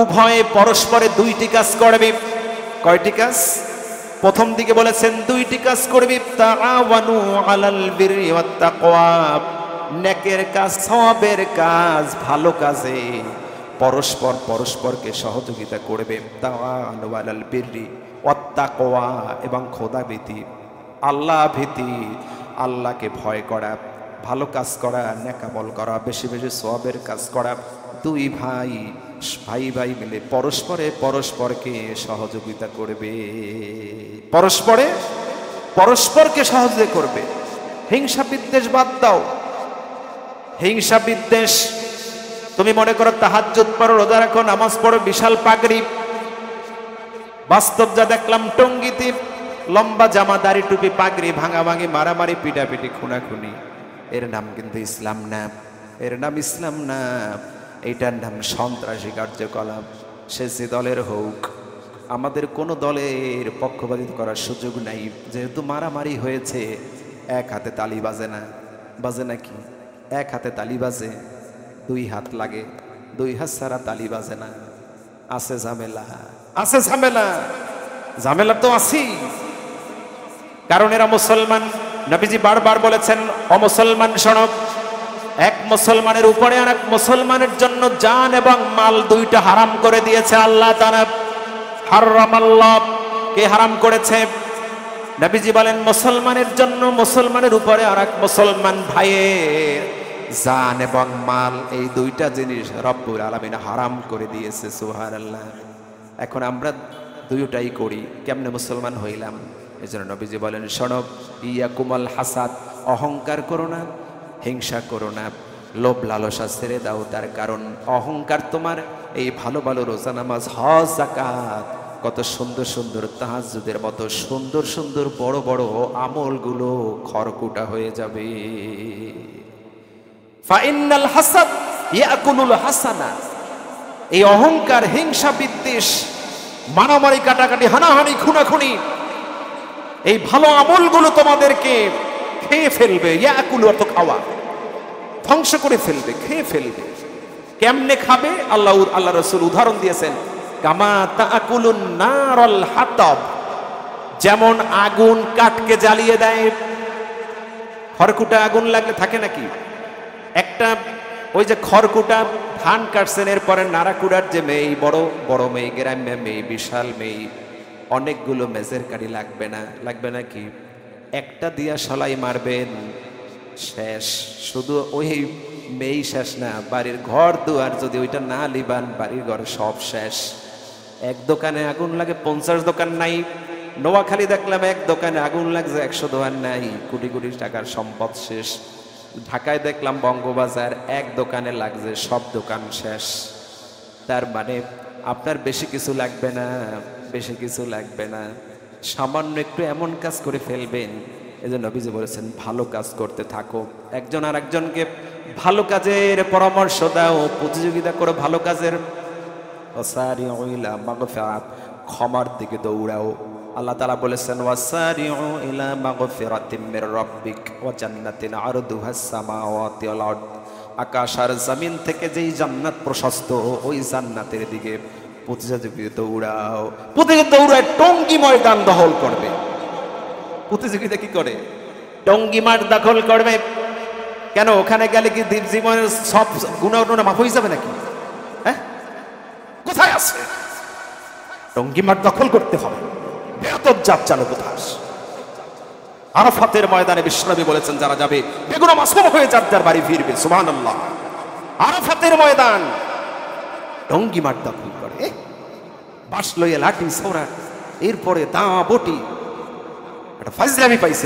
উভয়ে পরস্পরে দুইটি কাজ করবে। কয়টি কাজ? প্রথম দিকে বলেছেন দুইটি কাজ করবে। তাআওয়ানু আলাল বিররি ওয়াত তাকওয়া, নেকের কাজ, সওয়াবের কাজ, ভালো কাজে পরস্পরকে সহযোগিতা করবে। তাআওয়ানু আলাল বিররি ওয়াত তাকওয়া, এবং খোদা ভীতি, আল্লাহ ভীতি, আল্লাহকে ভয় করা, ভালো কাজ করা, নেকামল করা, বেশি বেশি সওয়াবের কাজ করা। দুই ভাই মিলে পরস্পরকে সহযোগিতা করবে, পরস্পরকে সহযোগিতা করবে। হিংসা বিদ্বেষ বাদ দাও। হিংসা বিদ্বেষ, তুমি মনে করো তাহাজ্জুদ পড়ো, রোজা রাখো, নামাজ পড়ো, বিশাল পাগড়ি, বাস্তব যা দেখলাম টঙ্গিতে লম্বা জামা, দাড়ি, টুপি, পাগড়ি, ভাঙাভাঙি, মারামারি, পিটাপিটি, খুনাখুনি। এর নাম কিন্তু ইসলাম না, এর নাম ইসলাম না, এইটার নাম সন্ত্রাসী কার্যকলাপ। সে যে দলের হোক, আমাদের কোনো দলের পক্ষপাতিত্ব করার সুযোগ নাই। যেহেতু মারামারি হয়েছে, এক হাতে তালি বাজে না, বাজে নাকি? এক হাতে তালি বাজে, দুই হাত লাগে, দুই হাত ছাড়া তালি বাজে না। আছে ঝামেলা, আছে ঝামেলা, ঝামেলা তো আছেই। কারণ এরা মুসলমান। নবীজি বারবার বলেছেন, অমুসলমান শোনো, এক মুসলমানের উপরে আর এক মুসলমানের জন্য জান এবং মাল দুইটা হারাম করে দিয়েছে আল্লাহ তাআলা। হারামাল্লাহ, কে হারাম করেছে? নবীজি বলেন, মুসলমানের জন্য, মুসলমানের উপরে আর এক মুসলমান ভাইয়ের জান এবং মাল, এই দুইটা জিনিস রব্বুল আলামিন হারাম করে দিয়েছে। সুবহানাল্লাহ। এখন আমরা দুইটাই করি, কেমনে মুসলমান হইলাম? এজন্য নবীজি বলেন, শোনো, ইয়াকুমাল হাসাদ, অহংকার করো না, হিংসা করো না, লোভ লালসা ছেড়ে দাও। তার কারণ অহংকার তোমার এই ভালো ভালো রোজা, নামাজ, হজ, যাকাত, কত সুন্দর সুন্দর তাহাজ্জুদের মতো সুন্দর সুন্দর বড় বড় আমলগুলো খড়কুটা হয়ে যাবে। ফাইনাল হাসাদ ইয়াকুলুল হাসানা, এই অহংকার, হিংসা, বিদ্বেষ, মারামারি, কাটাকাটি, হানাহানি, খুনাখুনি, এই ভালো আমলগুলো তোমাদেরকে খেয়ে ফেলবে। ইয়াকুলু অর্থ খাওয়া, ধ্বংস করে ফেলবে, খেয়ে ফেলবে। কেমনে খাবে? আল্লাহ রাসূল উদাহরণ দিয়েছেন, কামা তাকুলুন নারুল হাতাব, যেমন আগুন কাঠকে জ্বালিয়ে দেয়। খড়কুটা আগুন লাগলে থাকে নাকি? একটা ওই যে খড়কুটা ধান কাটছেন, এরপরে নাড়াকুড়ার যে মেয়ে, বড় বড় মেয়ে, গ্রাম্য মেয়ে, বিশাল মেয়ে, অনেকগুলো মেজের কারি লাগবে না? লাগবে নাকি? একটা দিয়া সলাই মারবেন, শেষ। শুধু ওই মেয়ে শেষ না, বাড়ির ঘর দুয়ার যদি ওইটা না লিবান, বাড়ির ঘর সব শেষ। এক দোকানে আগুন লাগে 50 দোকান নাই। নোয়াখালী দেখলাম এক দোকানে আগুন লাগছে 100 দোকান নাই, কোটি কোটি টাকার সম্পদ শেষ। ঢাকায় দেখলাম বঙ্গবাজার এক দোকানে লাগছে সব দোকান শেষ। তার মানে আপনার বেশি কিছু লাগবে না, বেশি কিছু লাগবে না, সামান্য একটু এমন কাজ করে ফেলবেন। এই জন্য নবীজি বলেছেন ভালো কাজ করতে থাকো, একজন আর একজনকে ভালো কাজের পরামর্শ দাও, প্রতিযোগিতা করো ভালো কাজের। ওয়াসারিউ ইলা মাগফিরাত, ক্ষমার দিকে দৌড়াও। আল্লাহ তাআলা বলেছেন ওয়াসারিউ ইলা মাগফিরাতিম মির রাব্বিক ওয়া জান্নাতিন আরদুহাস সামাওয়াতি ওয়াল আরদ, আকাশ আর জমিন থেকে যেই জান্নাত প্রশস্ত, ওই জান্নাতের দিকে প্রতিযোগিতা দৌড়াও। প্রতিযোগিতা দৌড়ায় টঙ্গী ময়দান দখল করবে। প্রতিযোগিতা কি করে? টঙ্গী মাঠ দখল করবে। কেন? ওখানে গেলে কি জীবনের সব গুনাহ মাফ হয়ে যাবে নাকি? হ্যাঁ, কোথায় আছে? টঙ্গী মাঠ দখল করতে হবে। বেয়াদব জাত চালু কোথাস। আরাফাতের ময়দানে বিশ্বনবী বলেছেন যারা যাবে বেগুনা মাসুম হয়ে যার বাড়ি ফিরবে। সুবহানাল্লাহ। আরাফাতের ময়দান টঙ্গী মাঠ দখল করে, বাঁশ লইয়া লাঠি ছোড়া, এরপরে দা বটি, একটা ফাজলামি পাইছে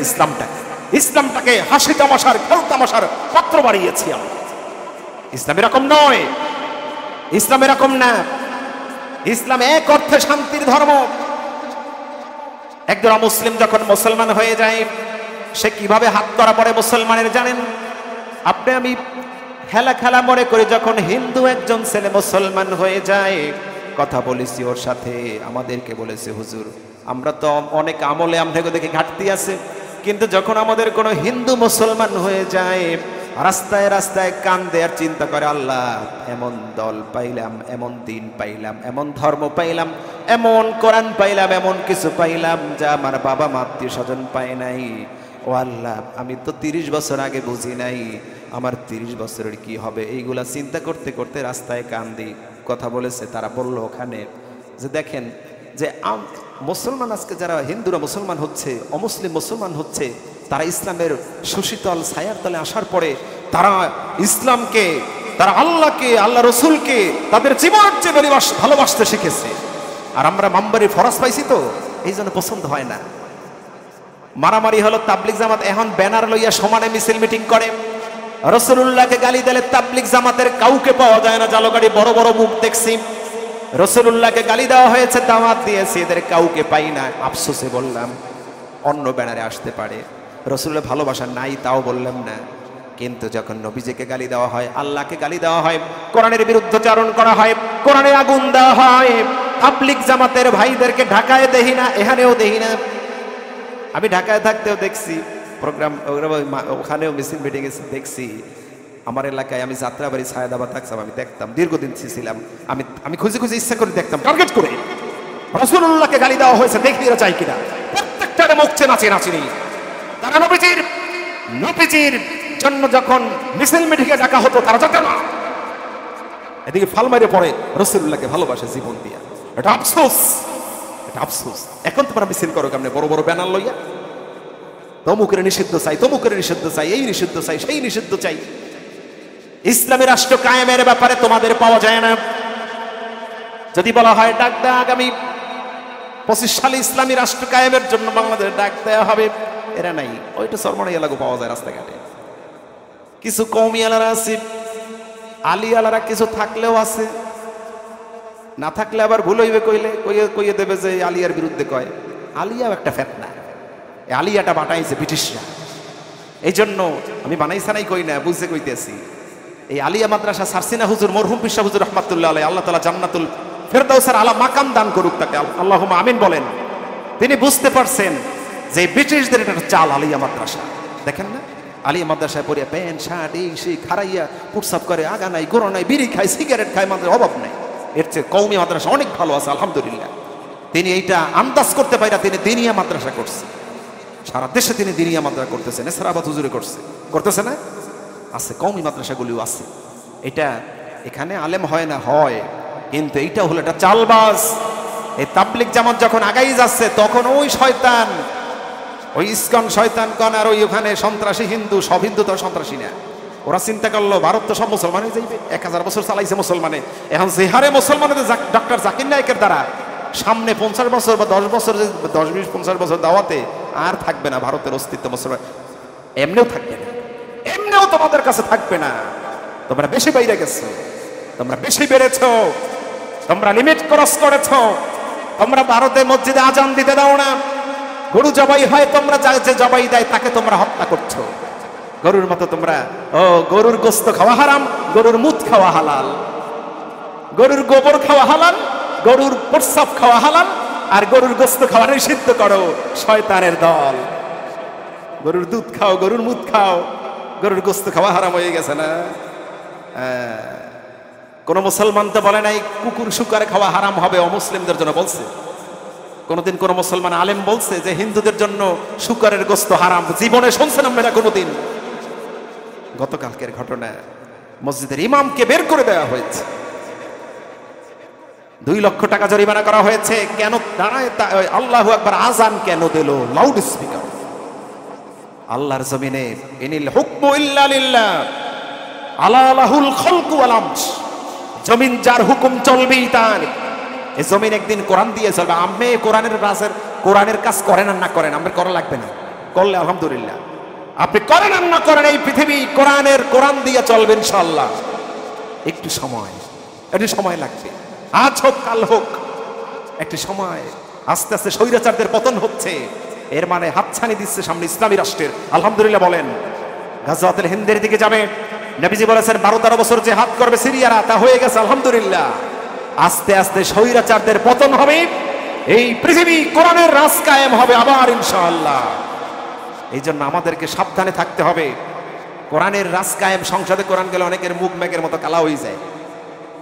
ইসলামটাকে হাসি তামাশার, খেল তামাশার পাত্র বাড়িয়েছি আমরা। ইসলাম এরকম নয়, ইসলাম এরকম না। ইসলাম এক অর্থে শান্তির ধর্ম। একজন মুসলিম যখন মুসলমান হয়ে যায়, সে কিভাবে হাত ধরা পড়ে মুসলমানের জানেন? আপনি আমি খেলা খেলা মনে করে যখন হিন্দু একজন ছেলে মুসলমান হয়ে যায়, কথা বলেছি ওর সাথে, আমাদেরকে বলেছে হুজুর আমরা তো অনেক আমলে আপনাকে দেখে ঘাটতি আছে, কিন্তু যখন আমাদের কোনো হিন্দু মুসলমান হয়ে যায়, রাস্তায় রাস্তায় কান্দে আর চিন্তা করে, আল্লাহ এমন দল পাইলাম, এমন দিন পাইলাম, এমন ধর্ম পাইলাম, এমন কোরআন পাইলাম, এমন কিছু পাইলাম যা আমার বাবা মা আত্মীয় স্বজন পায় নাই। ও আল্লাহ, আমি তো 30 বছর আগে বুঝি নাই, আমার 30 বছরের কি হবে? এইগুলা চিন্তা করতে করতে রাস্তায় কান্দি। কথা বলেছে, তারা বলল ওখানে যে দেখেন যে মুসলমান আজকে যারা হিন্দুরা মুসলমান হচ্ছে, অমুসলিম মুসলমান হচ্ছে, তারা ইসলামের সুশীতল ছায়ার তলে আসার পরে তারা ইসলামকে, তারা আল্লাহকে, আল্লাহ রসুলকে তাদের জীবনের চেয়ে ভালোবাসতে শিখেছে। আর আমরা মামবারি ফরজ পাইছি, তো এই জন্য পছন্দ হয় না। মারামারি হলো তাবলিগ জামাত এখন ব্যানার লইয়া সমানে মিছিল মিটিং করে। রাসূলুল্লাহকে গালি দিলে তাবলিগ জামাতের কাউকে পাওয়া যায় না। জালগাড়ি বড় বড় মুখ দেখছি, রাসূলুল্লাহকে গালি দেওয়া হয়েছে, দাওয়াত দিয়েছে, এদের কাউকে পাই না। আফসোসে বললাম অন্য ব্যানারে আসতে পারে। রাসূলের ভালোবাসা নাই তাও বললাম না, কিন্তু যখন নবীজিকে গালি দেওয়া হয়, আল্লাহকে গালি দেওয়া হয়, কোরআনের বিরুদ্ধাচরণ করা হয়, কোরআনে আগুন দেওয়া হয়, তাবলিগ জামাতের ভাইদেরকে ঢাকায় দেখি না, এখানেও দেখি না। আমি ঢাকায় থাকতেও দেখছি প্রোগ্রাম, ওখানেও মিছিল মিটিং দেখছি। আমার এলাকায় আমি যাত্রাবাড়ি সায়েদাবাদ থাকতাম, আমি দেখতাম, দীর্ঘদিন ছিলাম, আমি খুঁজে খুঁজে ইচ্ছা করে দেখতাম, টার্গেট করে রাসূলুল্লাহকে গালি দেওয়া হয়েছে, দেখি এরা চাই কিনা। প্রত্যেকটা মুখছে নাচে নাচিনি, তারা নবীজির জন্য যখন মিছিল মিটিংয়ে ডাকা হতো তারা যেত না। এদিকে ফাল মারে পড়ে রাসূলুল্লাহকে ভালোবাসে জীবন দিয়া। এটা আফসোস, এটা আফসোস। এখন তোমরা মিছিল করো কেমনে বড় বড় ব্যানার লইয়া, তমুকের নিষিদ্ধ চাই, তমুকের নিষিদ্ধ চাই, এই নিষিদ্ধ চাই, সেই নিষিদ্ধ চাই। ইসলামী রাষ্ট্র কায়েমের ব্যাপারে তোমাদের পাওয়া যায় না। যদি বলা হয় ডাক দেয়া আগামী 25 সালে ইসলামী রাষ্ট্র কায়েমের জন্য বাংলাদেশ ডাক দেওয়া হবে, এরা নাই। ওইটা সরমনাই এলাকা পাওয়া যায় রাস্তাঘাটে। কিছু কওমিয়ালারা আছে, আলিয়ালারা কিছু থাকলেও আছে, না থাকলে আবার ভুল হইবে, কইয়ে দেবে যে আলিয়ার বিরুদ্ধে কয়। আলিয়াও একটা ফেতনা, এই আলিয়াটা বাটাইছে ব্রিটিশরা। এই জন্য আমি বানাইছা নাই কই না, বুঝতে কইতেছি। এই আলিয়া মাদ্রাসা সারসিনা হুজুর মরহুম পিসা হুজুর রহমাতুল্লাহ আলাইহি, আল্লাহ তাআলা জান্নাতুল ফেরদাউসের আলা মাকাম দান করুক তাকে, আল্লাহুম্মা আমিন বলেন। তিনি বুঝতে পারছেন যে ব্রিটিশদের এটা চাল আলিয়া মাদ্রাসা। দেখেন না, আলিয়া মাদ্রাসায় পড়িয়া প্যান্ট শার্ট এই সেই খারাইয়া প্রস্রাব করে, আগা নাই গোড়া নাই, বিড়ি খায় সিগারেট খায়, মাদ্রাসার অভাব নাই। এর চেয়ে কওমি মাদ্রাসা অনেক ভালো আছে আলহামদুলিল্লাহ। তিনি এইটা আন্দাজ করতে পাইরা তিনি দিনিয়া মাদ্রাসা করছে, সারা দেশে তিনি দিনিয়া মাদ্রাসা করতেছেন, এসরাবাদ হুজুরে করতেছে না, আছে কওমি মাদ্রাসাগুলিও আছে। এটা এখানে আলেম হয় না, হয়, কিন্তু এইটা হলো একটা চালবাজ। এই তাবলিগ জামাত যখন আগাই যাচ্ছে তখন ওই শয়তান, ওই ইসকন শয়তান কন আর ওই ওখানে সন্ত্রাসী হিন্দু, সব হিন্দু তো সন্ত্রাসী না। ওরা চিন্তা করলো ভারত তো সব মুসলমানে যাইবে, 1000 বছর চালাইছে মুসলমানে, এখন যে হারে মুসলমানের ডক্টর জাকির নায়েকের দ্বারা সামনে 50 বছর বা 10 বছর, 10-20-50 বছর দাওয়াতে আর থাকবে না ভারতের অস্তিত্ব, মুসলমান এমনিও থাকবে না, এমনিও তোমাদের কাছে থাকবে না। তোমরা বেশি বাইরে গেছো, তোমরা বেশি বেড়েছো, তোমরা লিমিট ক্রস করেছো। তোমরা ভারতে মসজিদে আজান দিতে দাও না, গরু জবাই হয়, তোমরা যে জবাই দেয় তাকে তোমরা হত্যা করছো গরুর মতো। তোমরা গরুর গোস্ত খাওয়া হারাম, গরুর মুত খাওয়া হালাল, গরুর গোবর খাওয়া হালাল, গরুর প্রস্রাব খাওয়া হালাল, আর গরুর গোস্ত খাওয়া নিষিদ্ধ করো। শয়তানের দল, গরুর দুধ খাও, গরুর মুত খাও, গরুর গোস্ত খাওয়া হারাম হয়ে গেছে না? কোন মুসলমান তো বলে নাই কুকুর শুকারে খাওয়া হারাম হবে, অমুসলিমদের জন্য বলছে? কোনদিন কোন মুসলমান আলেম বলছে যে হিন্দুদের জন্য শুকরের গোস্ত হারাম? জীবনে শুনছেন আমরা কোনদিন? গতকালকের ঘটনা, মসজিদের ইমামকে বের করে দেওয়া হয়েছে, 2 লক্ষ টাকা জরিমানা করা হয়েছে। কেন দাঁড়ায় আল্লাহু আকবার আজান কেন দিল লাউড স্পিকার? আল্লাহর জমিনে ইনিল হুকমু ইল্লা লিল্লাহ আলা লাহুল খালকু ওয়াল আমর, জমিন যার হুকুম চলবেই তার। এই জমিন একদিন কোরআন দিয়ে চলবে। আমি কোরআনের কাজ করেন আর না করেন, আমার করা লাগবে না, করলে আলহামদুলিল্লাহ। আপনি করেন আর না করেন, এই পৃথিবী কোরআন দিয়ে চলবে ইনশাআল্লাহ। একটু সময় লাগবে, আজ হোক কাল হোক, একটি সময়। আস্তে আস্তে স্বৈরাচারদের পতন হচ্ছে, এর মানে হাতছানি দিচ্ছে সামনে ইসলামী রাষ্ট্রের। আলহামদুলিল্লাহ বলেন। গাজওয়াতুল হিন্দের দিকে যাবে, নবীজি বলেছেন 12-13 বছর যে হাত করবে সিরিয়ারা, তা হয়ে গেছে আলহামদুলিল্লাহ। আস্তে আস্তে স্বৈরাচারদের পতন হবে, এই পৃথিবী কোরআনের রাজ কায়েম হবে আবার ইনশাআল্লাহ। এই জন্য আমাদেরকে সাবধানে থাকতে হবে। কোরআনের রাজ কায়েম, সংসদে কোরআন গেলে অনেকের মুখ মেঘের মতো কালা হয়ে যায়।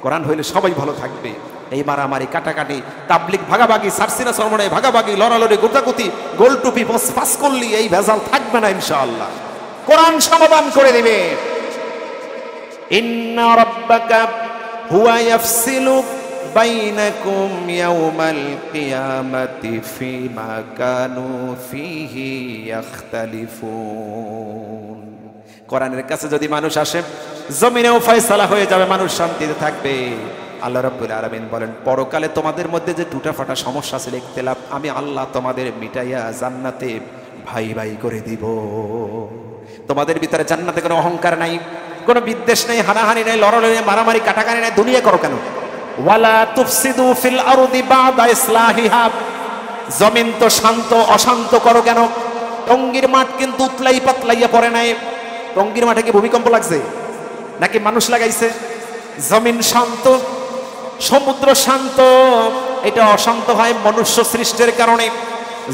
কোরআন হইলে সবাই ভালো থাকবে। এই মারামারি কাটাকাটি, তাবলিগ ভাগাভাগি, সারসিনা সরমনে ভাগাভাগি, লড়ালড়ি, গোটাগুতি, গোল টুপি পাস করলি এই ভেজাল থাকবে না ইনশাআল্লাহ। কোরআন সমাধান করে দিবে। ইন্না রাব্বাকা হুয়া ইয়াফসিলু বাইনাকুম ইয়াওমাল কিয়ামাতি ফীমা কানু ফীহি ইখতালিফুন। কোরআনের কাছে যদি মানুষ আসে, জমিনেও ফয়সালা হয়ে যাবে, মানুষ শান্তিতে থাকবে। আল্লাহ রাব্বুল আলামিন বলেন, পরকালে তোমাদের মধ্যে যে টুটাফাটা সমস্যা আছে, ইখতিলাফ, আমি আল্লাহ তোমাদের মিটাইয়া জান্নাতে ভাই ভাই করে দিব। তোমাদের ভিতরে জান্নাতে কোনো অহংকার নাই, কোনো বিদ্বেষ নেই, হানাহানি নেই, লড়ালড়ি নেই, মারামারি কাটাকাটি নেই। দুনিয়া করো কেন? ওয়ালা তুফসিদু ফিল আরদি বা'দা ইসলাহিহা, জমিন তো শান্ত, অশান্ত করো কেন? টঙ্গীর মাঠ কিন্তু উতলাই পাতলাইয়া পড়ে নাই। টঙ্গীর মাঠে কি ভূমিকম্প লাগছে নাকি মানুষ লাগাইছে? জমিন শান্ত, সমুদ্র শান্ত, এটা অশান্ত হয় মনুষ্য সৃষ্টির কারণে।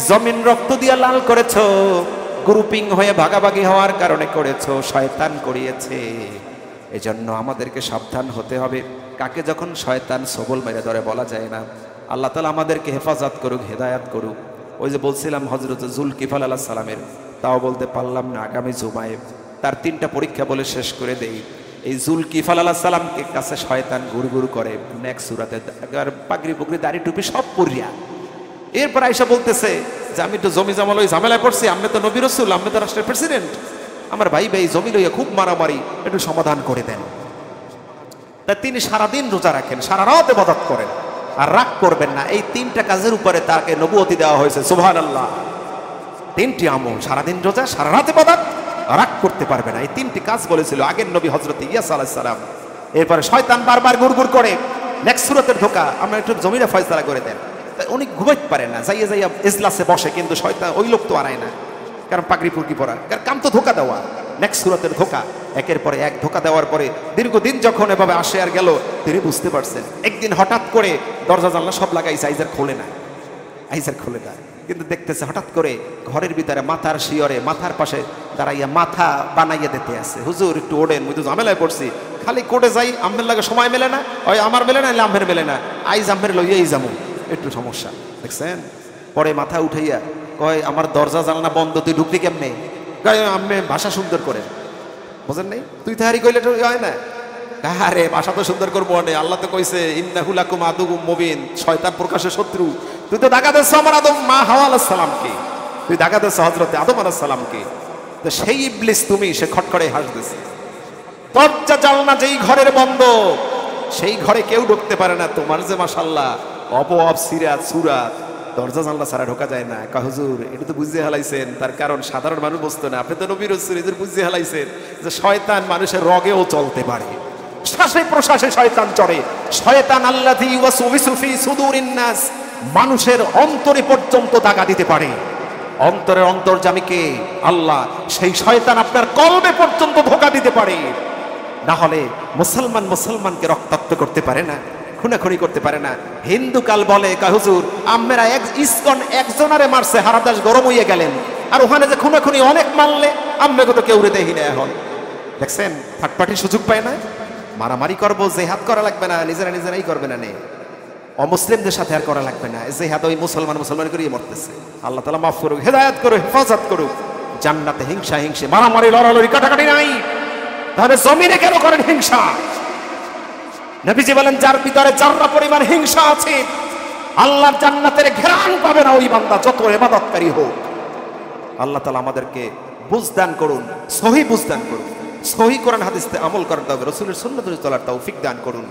জমিন রক্ত দিয়ে লাল করেছো, গ্রুপিং হয়ে ভাগাভাগি হওয়ার কারণে করেছো, শয়তান করিয়েছে। এজন্য আমাদেরকে সাবধান হতে হবে। কাকে যখন শয়তান সবল মেরে ধরে বলা যায় না। আল্লাহ তাআলা আমাদেরকে হেফাজত করুক, হেদায়াত করুক। ওই যে বলছিলাম হযরত জুলকিফল আলাইহিস সালামের, তাও বলতে পারলাম না, আগামী জুমায় তার 3টা পরীক্ষা বলে শেষ করে দেই। এই জুলকিফল আলাইহিস সালামকে কাছে শয়তান গুড়গুড় করে, নেক্সট সূরাতে পাগড়ি পুগড়ি দাড়ি টুপি সব পরিয়া। এরপর আয়েশা বলতেছে যে আমি তো জমি জমা লই ঝামেলায় পড়ছি, আপনি তো নবী রাসূল, আপনি তো রাষ্ট্রের প্রেসিডেন্ট, আমার ভাই ভাই জমি লইয়া খুব মারামারি, একটু সমাধান করে দেন। তা তিনি সারাদিন রোজা রাখেন, সারা রাত ইবাদত করেন, আর রাগ করবেন না। এই 3টা কাজের উপরে তাকে নবুয়তি দেওয়া হয়েছে। সুবহানাল্লাহ। 3টি আমল, সারাদিন রোজা, সারা রাত ইবাদত, রাগ করতে পারবে না। এই 3টি কাজ বলেছিল আগের নবী হযরত ইয়েসা আলাইহিস সালাম। এরপরে শয়তান বারবার গুড়গুড় করে, নেক্সট সূরাতের ঢোকা, আমরা একটু জমিটা ফয়সালা করে দেন। তাই উনি ঘুমাইতে পারেন না, যাইয়া যাইয়া ইজলাসে বসে, কিন্তু শয়তান ওই লোক তো আড়ায় না, কারণ পাগড়ি পুরকি পরা, কারণ কাম তো ধোকা দেওয়া। নেক্সট সূরাতের ধোঁকা, একের পরে এক ধোঁকা দেওয়ার পরে দীর্ঘদিন যখন এভাবে আসে আর গেল, তিনি বুঝতে পারছেন। একদিন হঠাৎ করে দরজা জানলা সব লাগাইছে, আইজার খোলে না, আইজার খোলে না। কিন্তু দেখতেছে হঠাৎ করে ঘরের ভিতরে মাথার শিয়রে মাথার পাশে দাঁড়াইয়া মাথা বানাইয়া দিতে আছে, হুজুর একটু ওড়েন, মুই তো ঝামেলায় পড়ছি, খালি কোর্টে যাই, আম্মের লাগে সময় মেলে না, ওই আমার মেলে না, আম্মের মেলে না, আইজ আম্মের লইয়াই যাবো, একটু সমস্যা। দেখছেন, পরে মাথা উঠাইয়া কয় আমার দরজা জানলা বন্ধ, তুই ঢুকলি কেমনে? কয় আম্মে ভাষা সুন্দর করে, বুঝেন নাই, তুই তাহারি কইলে হয় না, আরে ভাষা তো সুন্দর করবো না, আল্লাহ তো কইছে ইন্নাহু লাকুম আদুউম মুবিন, শয়তান প্রকাশ্যে শত্রু। তুই তো দাগা দিচ্ছ আমার আদম মা হাওয়া আলাইহিস সালামকে, তুই দাগা দিচ্ছ হযরতে আদম আলাইহিস সালামকে। তো সেই ইবলিস তুমি, সে খটখড়ে হাসতেছে। দরজা জানলা যেই ঘরের বন্ধ, সেই ঘরে কেউ ঢুকতে পারে না। তোমার যে মাশাআল্লাহ অপওয়াব সিরাত সুরাত, দরজা জানলা ছাড়া ঢোকা যায় না। কয় হুজুর এটা তো বুঝিয়ে হালাইছেন, তার কারণ সাধারণ মানুষ বুঝতো না, আপনি তো নবী রাসূল, এদের বুঝিয়ে হালাইছেন যে শয়তান মানুষের রগেও চলতে পারে, শ্বাসে প্রশ্বাসে শয়তান চড়ে। শয়তান আল্লাযী ওয়াসওয়াসু ফি সুদুরিন নাস, মানুষের অন্তরে পর্যন্ত দাগা দিতে পারে। অন্তরের অন্তর্যামী কে? আল্লাহ। সেই শয়তান আপনার কলবে পর্যন্ত ধোঁকা দিতে পারে। না হলে মুসলমান মুসলমানকে রক্তাক্ত করতে পারে না, খুনাখুনি করতে পারে না। হিন্দু কাল বলে হুজুর আম্মেরা ইসকন একজনারে মারছে, হারাদাস গরম হইয়া গেলেন, আর ওখানে যে খুনাখুনি অনেক মারলে আম্মেকে তো কেউ দেখি না। এখন দেখছেন থার্ড পার্টি সুযোগ পায় না, মারামারি করবো, জেহাদ করা লাগবে না, নিজেরা নিজেরাই করবে না, অমুসলিমদের সাথে আর করা লাগবে না, জেহাদ ওই মুসলমান মুসলমান করিয়ে মরতেছে। আল্লাহ তাআলা মাফ করুক, হেদায়েত করুক, হেফাজত করুক। জান্নাতে হিংসা হিংসে মারামারি লড়ালড়ি কাটাকাটি নাই। তাহলে জমিনে কেন করেন হিংসা? নবীজি বলেন যার ভিতরে যাররা পরিমাণ হিংসা আছে, আল্লাহর জান্নাতের ঘেরান পাবে না ওই বান্দা, যত ইবাদতকারী হোক। আল্লাহ তাআলা আমাদেরকে বুঝদান করুন, সহি বুঝদান করুন, সহি কোরআন হাদিসে আমল করার তৌফিক, রাসূলের সুন্নাত চলার তৌফিক দান করুন।